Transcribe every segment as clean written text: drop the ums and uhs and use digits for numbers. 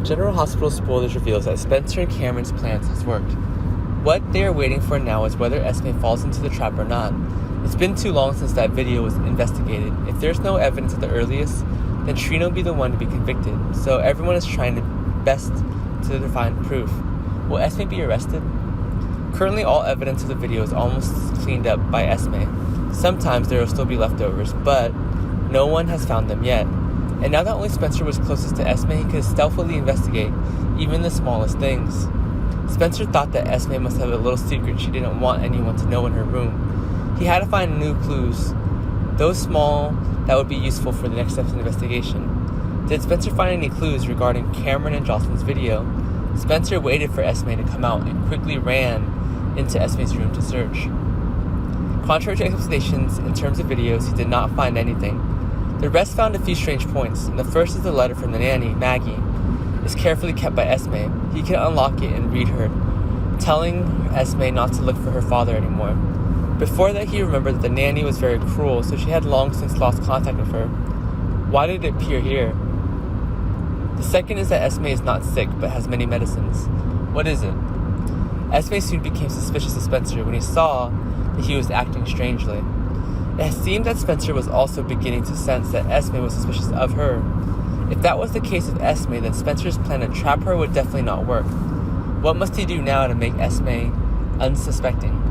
General Hospital spoilers reveals that Spencer and Cameron's plans has worked. What they are waiting for now is whether Esme falls into the trap or not. It's been too long since that video was investigated. If there's no evidence at the earliest, then Trina will be the one to be convicted, so everyone is trying their best to find proof. Will Esme be arrested? Currently, all evidence of the video is almost cleaned up by Esme. Sometimes there will still be leftovers, but no one has found them yet. And now that only Spencer was closest to Esme, he could stealthily investigate even the smallest things. Spencer thought that Esme must have a little secret she didn't want anyone to know in her room. He had to find new clues, those small that would be useful for the next steps in the investigation. Did Spencer find any clues regarding Cameron and Jocelyn's video? Spencer waited for Esme to come out and quickly ran into Esme's room to search. Contrary to expectations, in terms of videos, he did not find anything. The rest found a few strange points. The first is the letter from the nanny, Maggie. It's carefully kept by Esme. He can unlock it and read her, telling Esme not to look for her father anymore. Before that, he remembered that the nanny was very cruel, so she had long since lost contact with her. Why did it appear here? The second is that Esme is not sick, but has many medicines. What is it? Esme soon became suspicious of Spencer when he saw that he was acting strangely. It seemed that Spencer was also beginning to sense that Esme was suspicious of her. If that was the case with Esme, then Spencer's plan to trap her would definitely not work. What must he do now to make Esme unsuspecting?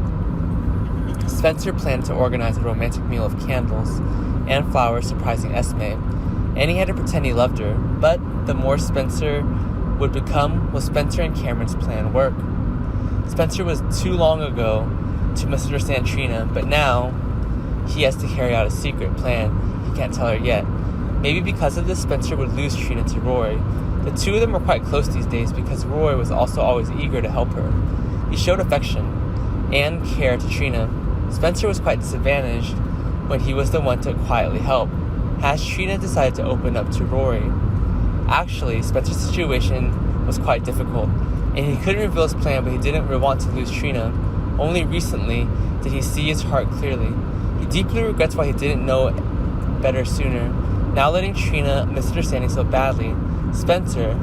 Spencer planned to organize a romantic meal of candles and flowers surprising Esme, and he had to pretend he loved her, but the more Spencer would become, will Spencer and Cameron's plan work? Spencer was too long ago to misunderstand Trina, but now he has to carry out a secret plan. He can't tell her yet. Maybe because of this, Spencer would lose Trina to Roy. The two of them were quite close these days because Roy was also always eager to help her. He showed affection and care to Trina. Spencer was quite disadvantaged when he was the one to quietly help. Has Trina decided to open up to Rory? Actually, Spencer's situation was quite difficult, and he couldn't reveal his plan, but he didn't want to lose Trina. Only recently did he see his heart clearly. He deeply regrets why he didn't know better sooner. Now letting Trina misunderstanding so badly, Spencer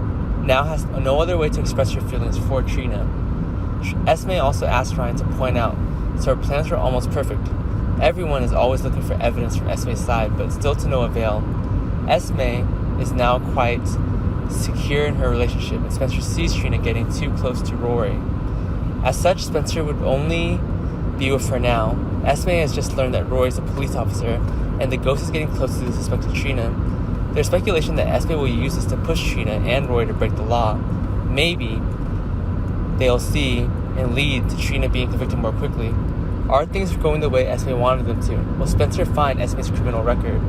now has no other way to express her feelings for Trina. Esme also asked Ryan to point out, so her plans were almost perfect. Everyone is always looking for evidence from Esme's side, but still to no avail. Esme is now quite secure in her relationship, and Spencer sees Trina getting too close to Rory. As such, Spencer would only be with her now. Esme has just learned that Rory is a police officer, and the ghost is getting close to the suspected Trina. There's speculation that Esme will use this to push Trina and Rory to break the law. Maybe they'll see and lead to Trina being convicted more quickly. Are things going the way Esme wanted them to? Will Spencer find Esme's criminal record?